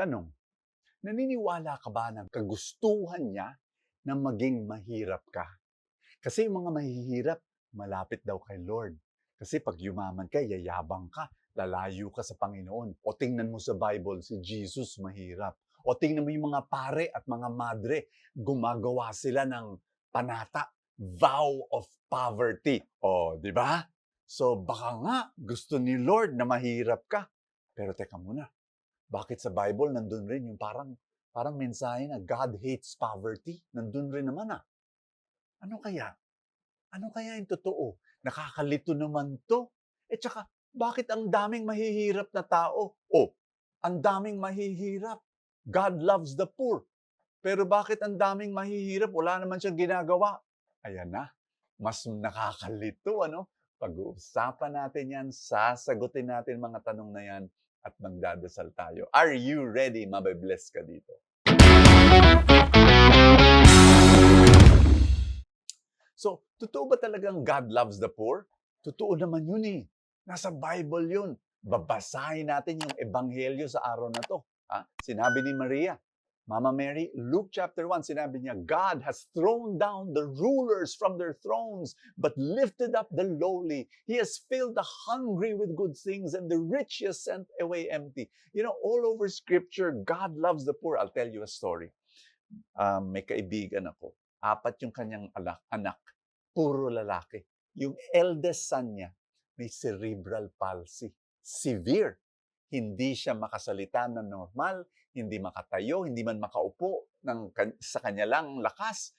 Tanong, naniniwala ka ba na kagustuhan niya na maging mahirap ka? Kasi yung mga mahihirap, malapit daw kay Lord. Kasi pag yumaman ka, yayabang ka, lalayo ka sa Panginoon. O tingnan mo sa Bible, si Jesus mahirap. O tingnan mo yung mga pare at mga madre, gumagawa sila ng panata, vow of poverty. O, di ba? So baka nga gusto ni Lord na mahirap ka. Pero teka muna, bakit sa Bible nandun rin yung parang mensahe na God hates poverty? Nandun rin naman ah. Ano kaya? Ano kaya yung totoo? Nakakalito naman to. Tsaka, bakit ang daming mahihirap na tao? Oh, ang daming mahihirap. God loves the poor. Pero bakit ang daming mahihirap? Wala naman siyang ginagawa. Ayan na. Mas nakakalito, ano? Pag-uusapan natin yan, sasagutin natin mga tanong na yan, at magdadasal tayo. Are you ready? Mabibless ka dito. So, totoo ba talagang God loves the poor? Totoo naman yun eh. Nasa Bible yun. Babasahin natin yung ebanghelyo sa araw na to. Sinabi ni Maria, Mama Mary, Luke chapter 1, sinabi niya, God has thrown down the rulers from their thrones, but lifted up the lowly. He has filled the hungry with good things, and the rich he has sent away empty. You know, all over Scripture, God loves the poor. I'll tell you a story. May kaibigan ako. 4 yung kanyang anak. Puro lalaki. Yung eldest son niya, may cerebral palsy. Severe. Hindi siya makasalita na normal, hindi makatayo, hindi man makaupo sa kanya lang lakas.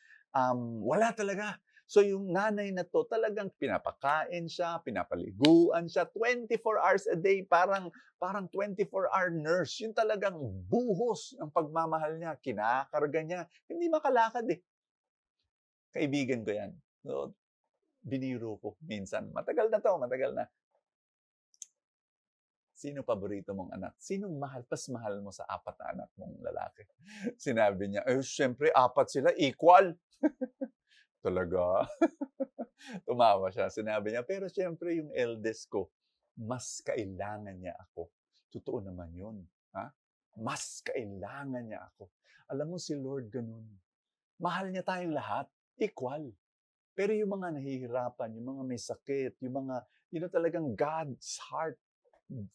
Wala talaga. So yung nanay na to, talagang pinapakain siya, pinapaliguan siya, 24 hours a day, parang 24-hour nurse. Yung talagang buhos ang pagmamahal niya, kinakarga niya, hindi makalakad eh. Kaibigan ko yan. So, biniro ko minsan. Matagal na. Sino paborito mong anak? Sinong mahal mo sa 4 na anak mong lalaki? Sinabi niya, syempre 4 sila, equal. Talaga? Tumawa siya. Sinabi niya, pero syempre yung eldest ko, mas kailangan niya ako. Totoo naman yun. Mas kailangan niya ako. Alam mo si Lord ganun. Mahal niya tayong lahat. Equal. Pero yung mga nahihirapan, yung mga may sakit, yung mga, talagang God's heart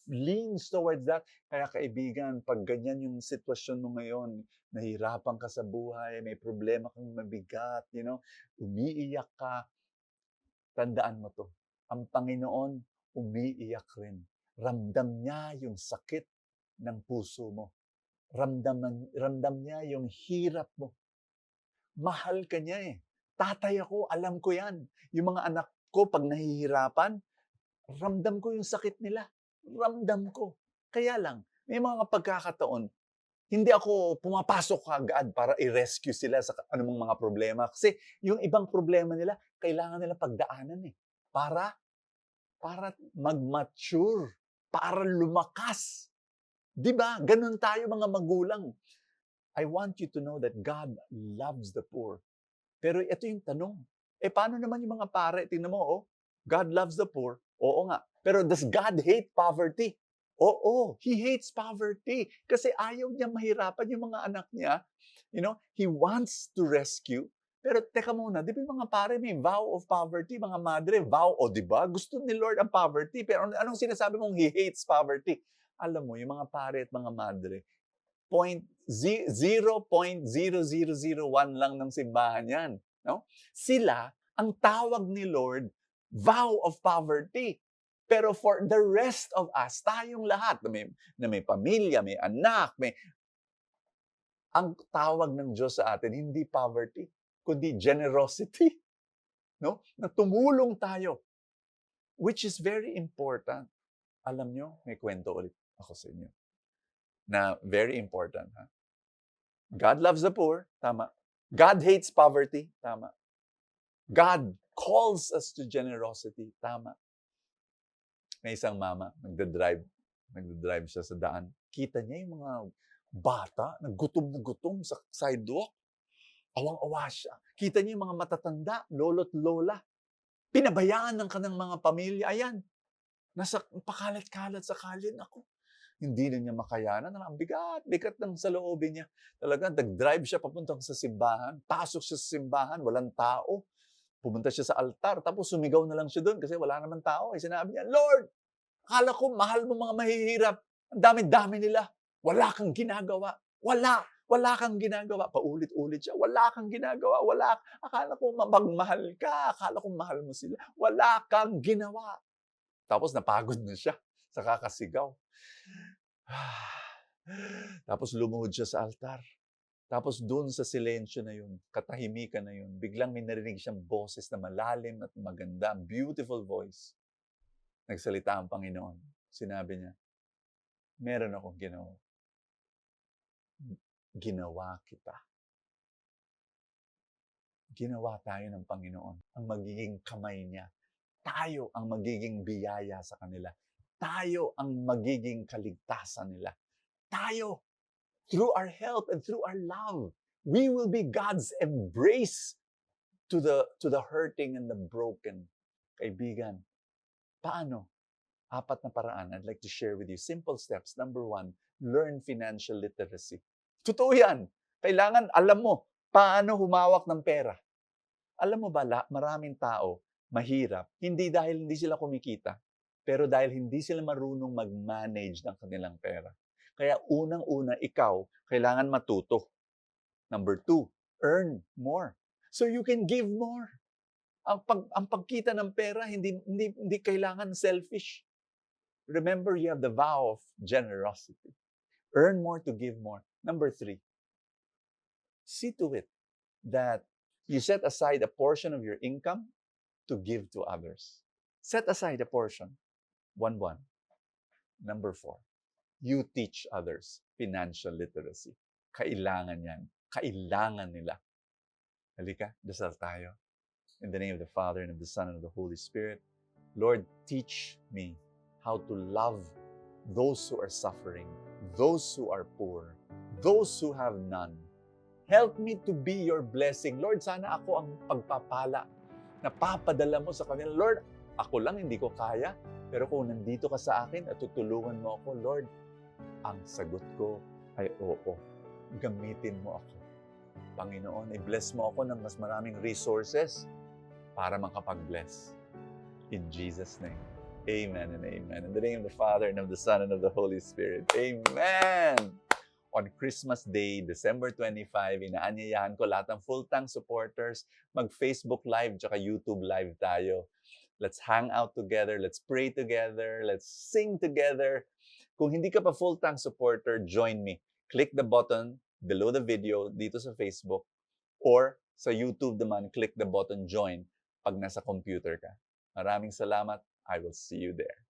leans towards that. Kaya kaibigan, pag ganyan yung sitwasyon mo ngayon, nahihirapan ka sa buhay, may problema kang mabigat, umiiyak ka, tandaan mo to. Ang Panginoon, umiiyak rin. Ramdam niya yung sakit ng puso mo. Ramdam niya yung hirap mo. Mahal ka niya eh. Tatay ako, alam ko yan. Yung mga anak ko, pag nahihirapan, ramdam ko yung sakit nila. Ramdam ko. Kaya lang, may mga pagkakataon, hindi ako pumapasok agad para i-rescue sila sa anumang mga problema. Kasi yung ibang problema nila, kailangan nila pagdaanan eh. Para mag-mature. Para lumakas. Diba? Ganun tayo mga magulang. I want you to know that God loves the poor. Pero ito yung tanong. Paano naman yung mga pare? Tingnan mo, God loves the poor. Oo nga. Pero does God hate poverty? Oo, He hates poverty. Kasi ayaw niya mahirapan yung mga anak niya. He wants to rescue. Pero teka muna, di ba yung mga pare may vow of poverty, mga madre, vow, di ba? Gusto ni Lord ang poverty. Pero anong sinasabi mong He hates poverty? Alam mo, yung mga pare at mga madre, 0.0001 lang ng simbahan yan. No? Sila, ang tawag ni Lord, vow of poverty. Pero for the rest of us, tayong lahat, na may pamilya, may anak, ang tawag ng Diyos sa atin, hindi poverty, kundi generosity. No? Na tumulong tayo. Which is very important. Alam nyo, may kwento ulit ako sa inyo. Na very important. God loves the poor, tama. God hates poverty, tama. God calls us to generosity, tama. May isang mama, nagdadrive siya sa daan. Kita niya yung mga bata, nagutom sa sidewalk. Awang-awa siya. Kita niya yung mga matatanda, lolo't lola. Pinabayaan ng kanang mga pamilya. Ayan, nasa pakalat-kalat sa kalye. Ako, Hindi na niya makayanan. Ang bigat ng saloobin niya. Talagang nag-drive siya papuntang sa simbahan. Pasok siya sa simbahan, walang tao. Pumunta siya sa altar, tapos sumigaw na lang siya doon kasi wala naman tao. Sinabi niya, Lord, akala ko mahal mo mga mahihirap. Ang dami-dami nila. Wala kang ginagawa. Wala kang ginagawa. Paulit-ulit siya. Wala kang ginagawa. Akala ko magmahal ka. Akala ko mahal mo sila. Wala kang ginawa. Tapos napagod na siya sa kakasigaw. Tapos lumuhod siya sa altar. Tapos doon sa silensyo na yun, katahimikan na yun, biglang may narinig siyang boses na malalim at maganda, beautiful voice. Nagsalita ang Panginoon. Sinabi niya, meron akong ginawa. Ginawa kita. Ginawa tayo ng Panginoon. Ang magiging kamay niya. Tayo ang magiging biyaya sa kanila. Tayo ang magiging kaligtasan nila. Tayo, through our help and through our love, we will be God's embrace to the hurting and the broken. Kaibigan, paano? 4 na paraan I'd like to share with you. Simple steps. Number 1, learn financial literacy. Totoo yan. Kailangan alam mo paano humawak ng pera. Alam mo ba, maraming tao, mahirap, hindi dahil hindi sila kumikita, pero dahil hindi sila marunong mag-manage ng kanilang pera. Kaya unang-una, ikaw, kailangan matuto. Number 2, earn more. So you can give more. Ang pagkita ng pera, hindi kailangan selfish. Remember, you have the vow of generosity. Earn more to give more. Number 3, see to it that you set aside a portion of your income to give to others. Set aside a portion. 1. Number 4, you teach others financial literacy. Kailangan yan. Kailangan nila. Halika, dasal tayo. In the name of the Father, and of the Son, and of the Holy Spirit. Lord, teach me how to love those who are suffering, those who are poor, those who have none. Help me to be your blessing. Lord, sana ako ang pagpapala na papadala mo sa kanila. Lord, ako lang hindi ko kaya, pero kung nandito ka sa akin at tutulungan mo ako, Lord, ang sagot ko ay oo. Gamitin mo ako. Panginoon, i-bless mo ako ng mas maraming resources para makapag-bless. In Jesus' name, amen and amen. In the name of the Father, and of the Son, and of the Holy Spirit. Amen! On Christmas Day, December 25, inaanyayahan ko lahat ng full-time supporters, mag-Facebook Live tsaka YouTube Live tayo. Let's hang out together, let's pray together, let's sing together. Kung hindi ka pa full-time supporter, join me. Click the button below the video dito sa Facebook or sa YouTube naman, click the button join pag nasa computer ka. Maraming salamat. I will see you there.